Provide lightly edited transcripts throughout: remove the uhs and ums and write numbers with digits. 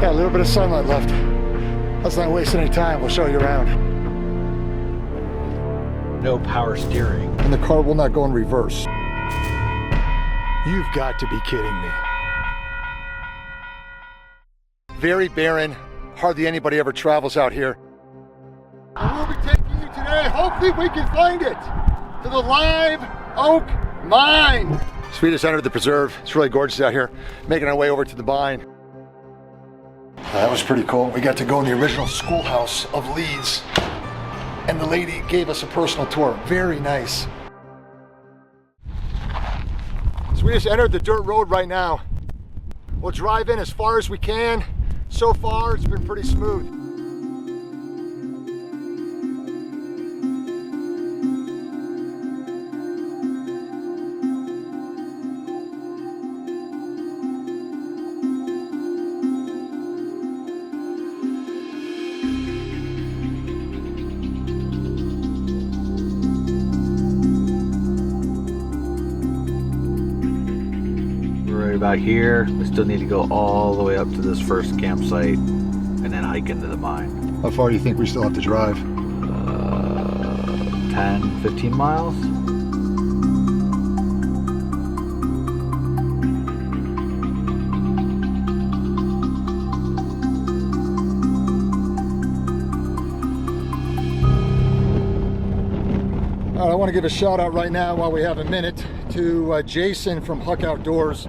Got a little bit of sunlight left. Let's not waste any time. We'll show you around. No power steering. And the car will not go in reverse. You've got to be kidding me. Very barren. Hardly anybody ever travels out here. And we'll be taking you today, hopefully we can find it, to the Live Oak Mine. So we just entered the preserve. It's really gorgeous out here. Making our way over to the mine. That was pretty cool. We got to go in the original schoolhouse of Leeds, and the lady gave us a personal tour. Very nice. So we just entered the dirt road right now. We'll drive in as far as we can. So far, it's been pretty smooth. Right about here. We still need to go all the way up to this first campsite and then hike into the mine. How far do you think we still have to drive? 10, 15 miles. All right, I want to give a shout out right now while we have a minute to Jason from Huck Outdoors.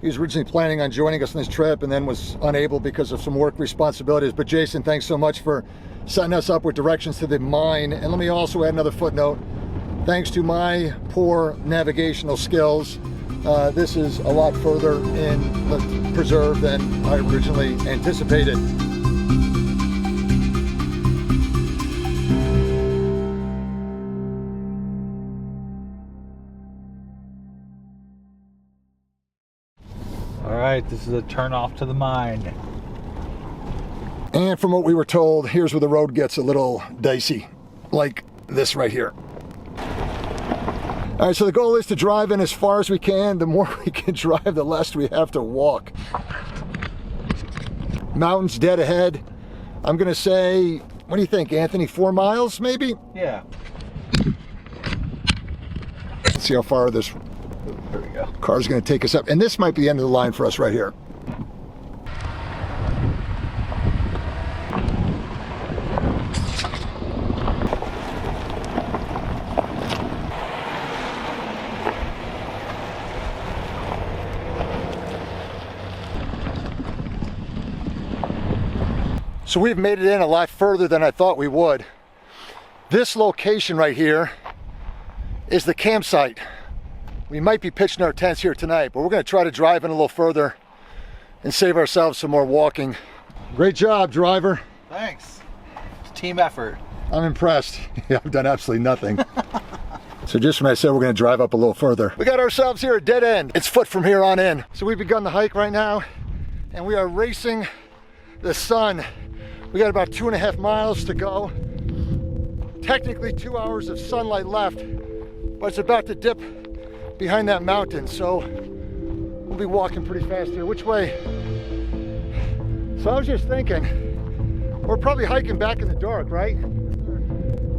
He was originally planning on joining us on this trip and then was unable because of some work responsibilities. But Jason, thanks so much for setting us up with directions to the mine. And let me also add another footnote. Thanks to my poor navigational skills, this is a lot further in the preserve than I originally anticipated. All right, this is a turn off to the mine. And from what we were told, here's where the road gets a little dicey, like this right here. All right, so the goal is to drive in as far as we can. The more we can drive, the less we have to walk. Mountains dead ahead. I'm gonna say, what do you think, Anthony? 4 miles, maybe? Yeah. Let's see how far this There we go. car's gonna take us up. And this might be the end of the line for us right here. So we've made it in a lot further than I thought we would. This location right here is the campsite. We might be pitching our tents here tonight, but we're gonna try to drive in a little further and save ourselves some more walking. Great job, driver. Thanks. It's a team effort. I'm impressed. Yeah, I've done absolutely nothing. So just when I said we're gonna drive up a little further, we got ourselves here a dead end. It's foot from here on in. So we've begun the hike right now, and we are racing the sun. We got about 2.5 miles to go. Technically 2 hours of sunlight left, but it's about to dip behind that mountain, so we'll be walking pretty fast here. Which way? So I was just thinking, we're probably hiking back in the dark, right?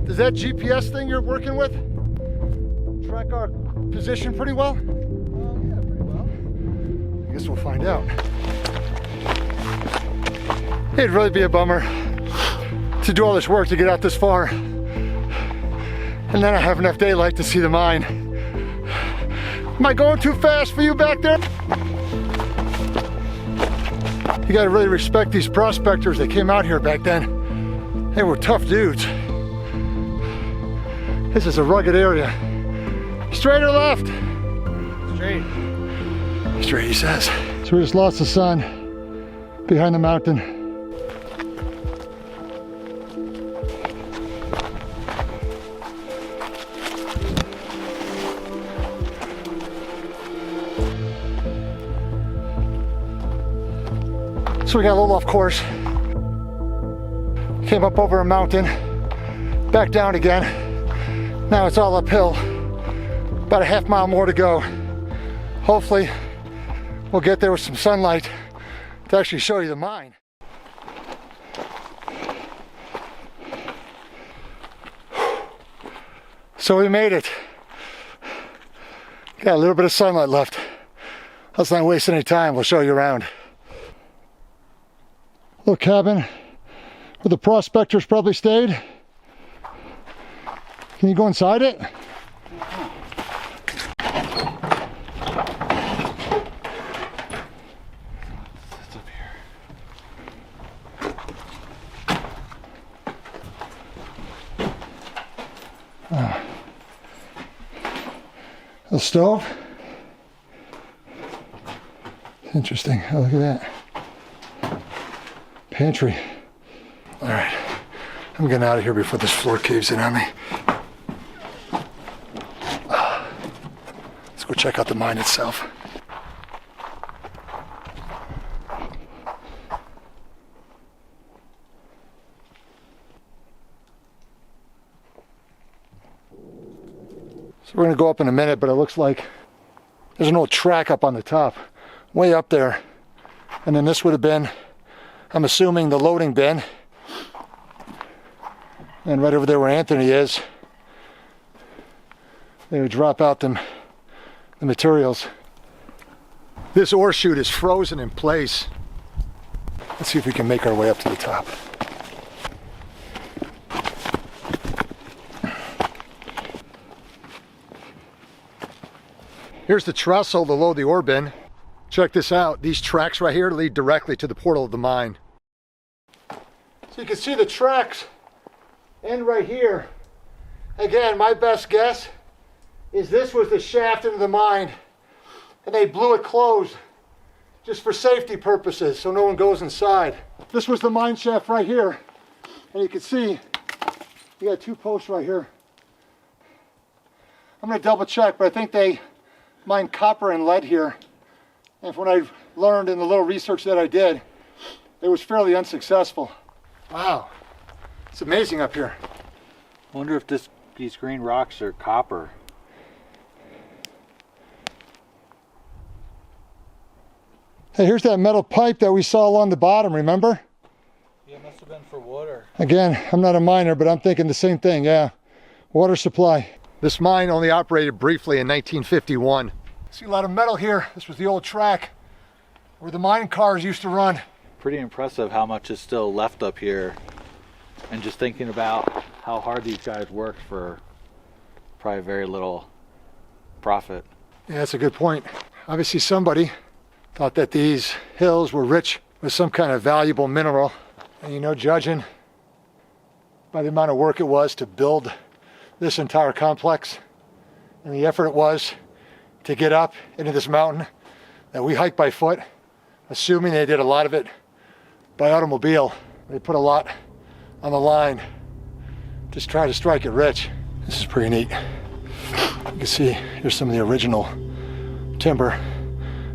Does that GPS thing you're working with track our position pretty well? Yeah, pretty well. I guess we'll find out. It'd really be a bummer to do all this work to get out this far and then I have enough daylight to see the mine. Am I going too fast for you back there? You gotta really respect these prospectors that came out here back then. They were tough dudes. This is a rugged area. Straight or left? Straight. Straight, he says. So we just lost the sun behind the mountain. So we got a little off course. Came up over a mountain, back down again. Now it's all uphill. About a half mile more to go. Hopefully we'll get there with some sunlight to actually show you the mine. So we made it. Got a little bit of sunlight left. Let's not waste any time. We'll show you around. Little cabin where the prospectors probably stayed. Can you go inside it? It's up here. The stove. Interesting. Oh, look at that. Pantry. All right. I'm getting out of here before this floor caves in on me. Let's go check out the mine itself. So we're gonna go up in a minute, but it looks like there's an old track up on the top, way up there. And then this would have been, I'm assuming, the loading bin. And right over there where Anthony is, they would drop out the materials. This ore chute is frozen in place. Let's see if we can make our way up to the top. Here's the trestle to load the ore bin. Check this out. These tracks right here lead directly to the portal of the mine. So you can see the tracks end right here. Again, my best guess is this was the shaft into the mine, and they blew it closed just for safety purposes so no one goes inside. This was the mine shaft right here, and you can see you got two posts right here. I'm going to double check, but I think they mined copper and lead here. And from what I've learned in the little research that I did, it was fairly unsuccessful. Wow, it's amazing up here. I wonder if these green rocks are copper. Hey, here's that metal pipe that we saw along the bottom, remember? Yeah, it must have been for water. Again, I'm not a miner, but I'm thinking the same thing, yeah. Water supply. This mine only operated briefly in 1951. See a lot of metal here. This was the old track where the mine cars used to run. Pretty impressive how much is still left up here. And just thinking about how hard these guys worked for probably very little profit. Yeah, that's a good point. Obviously somebody thought that these hills were rich with some kind of valuable mineral. And you know, judging by the amount of work it was to build this entire complex and the effort it was to get up into this mountain that we hiked by foot, assuming they did a lot of it by automobile. They put a lot on the line, just try to strike it rich. This is pretty neat. You can see here's some of the original timber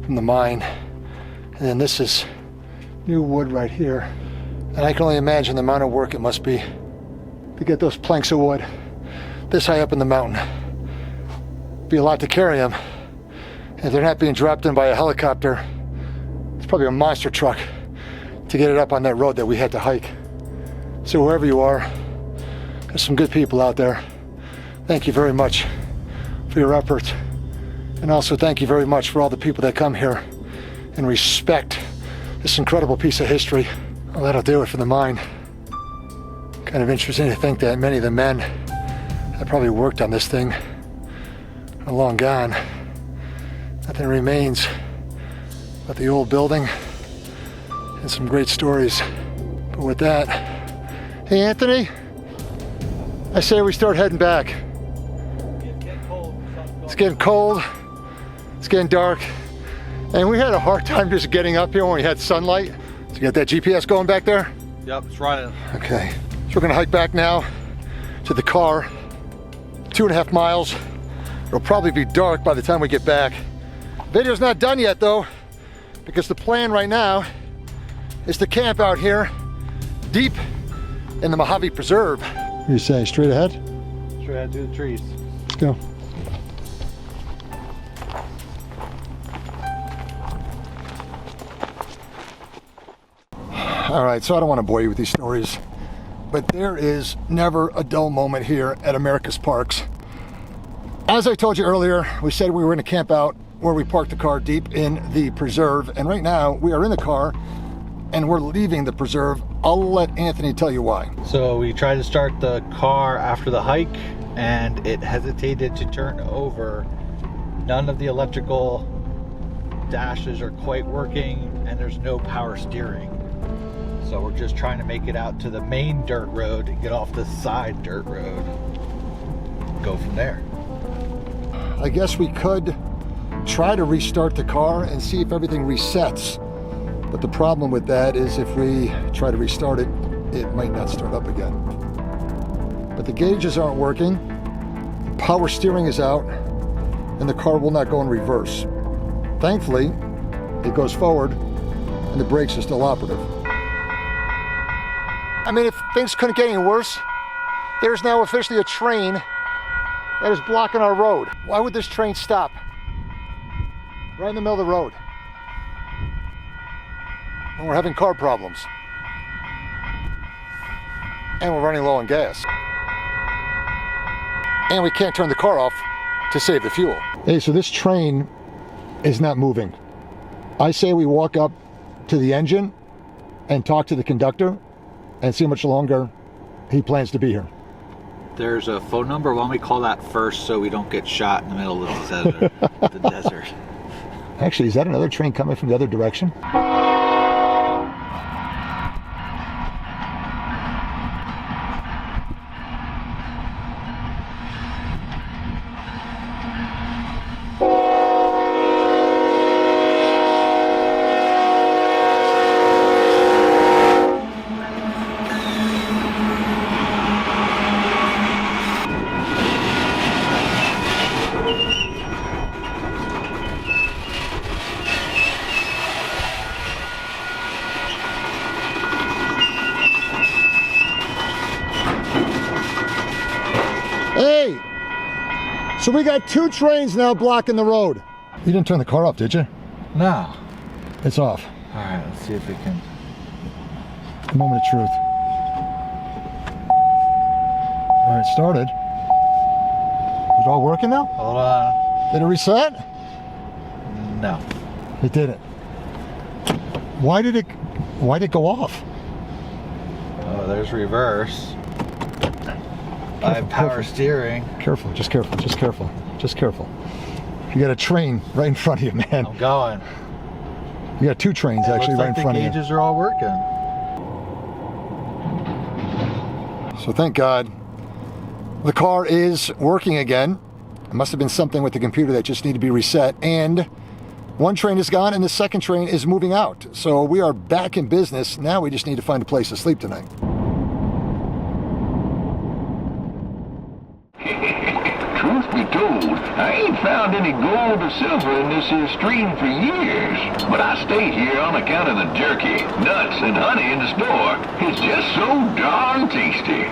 from the mine, and then this is new wood right here. And I can only imagine the amount of work it must be to get those planks of wood this high up in the mountain. Be a lot to carry them. If they're not being dropped in by a helicopter, it's probably a monster truck to get it up on that road that we had to hike. So wherever you are, there's some good people out there. Thank you very much for your efforts. And also thank you very much for all the people that come here and respect this incredible piece of history. Well, that'll do it for the mine. Kind of interesting to think that many of the men that probably worked on this thing are long gone. Nothing remains but the old building and some great stories. But with that, hey Anthony, I say we start heading back. It's getting cold, it's getting dark, and we had a hard time just getting up here when we had sunlight. So you got that GPS going back there? Yep, it's running. Okay, so we're gonna hike back now to the car, 2.5 miles. It'll probably be dark by the time we get back. Video's not done yet though, because the plan right now is to camp out here deep in the Mojave Preserve. What do you say, straight ahead? Straight ahead through the trees. Let's go. All right, so I don't want to bore you with these stories, but there is never a dull moment here at America's Parks. As I told you earlier, we said we were going to camp out where we parked the car deep in the preserve, and right now we are in the car and we're leaving the preserve. I'll let Anthony tell you why. So we tried to start the car after the hike and it hesitated to turn over. None of the electrical dashes are quite working and there's no power steering. So we're just trying to make it out to the main dirt road and get off the side dirt road. Go from there. I guess we could try to restart the car and see if everything resets. But the problem with that is if we try to restart it, it might not start up again. But the gauges aren't working, power steering is out, and the car will not go in reverse. Thankfully, it goes forward and the brakes are still operative. I mean, if things couldn't get any worse, there's now officially a train that is blocking our road. Why would this train stop? Right in the middle of the road. And we're having car problems. And we're running low on gas. And we can't turn the car off to save the fuel. Hey, so this train is not moving. I say we walk up to the engine and talk to the conductor and see how much longer he plans to be here. There's a phone number. Why don't we call that first so we don't get shot in the middle of the desert? Actually, is that another train coming from the other direction? Hey! So we got 2 trains now blocking the road. You didn't turn the car off, did you? No. It's off. All right, let's see if we can. The moment of truth. All right, started. Is it all working now? Hold on. Did it reset? No. It didn't. Why did it go off? Oh, there's reverse. I have power steering. Careful, just careful, just careful, just careful. You got a train right in front of you, man. I'm going. You got 2 trains actually right in front of you. The gauges are all working. So thank God the car is working again. It must have been something with the computer that just needed to be reset. And 1 train is gone and the second train is moving out. So we are back in business. Now we just need to find a place to sleep tonight. Truth be told, I ain't found any gold or silver in this here stream for years. But I stay here on account of the jerky, nuts, and honey in the store. It's just so darn tasty.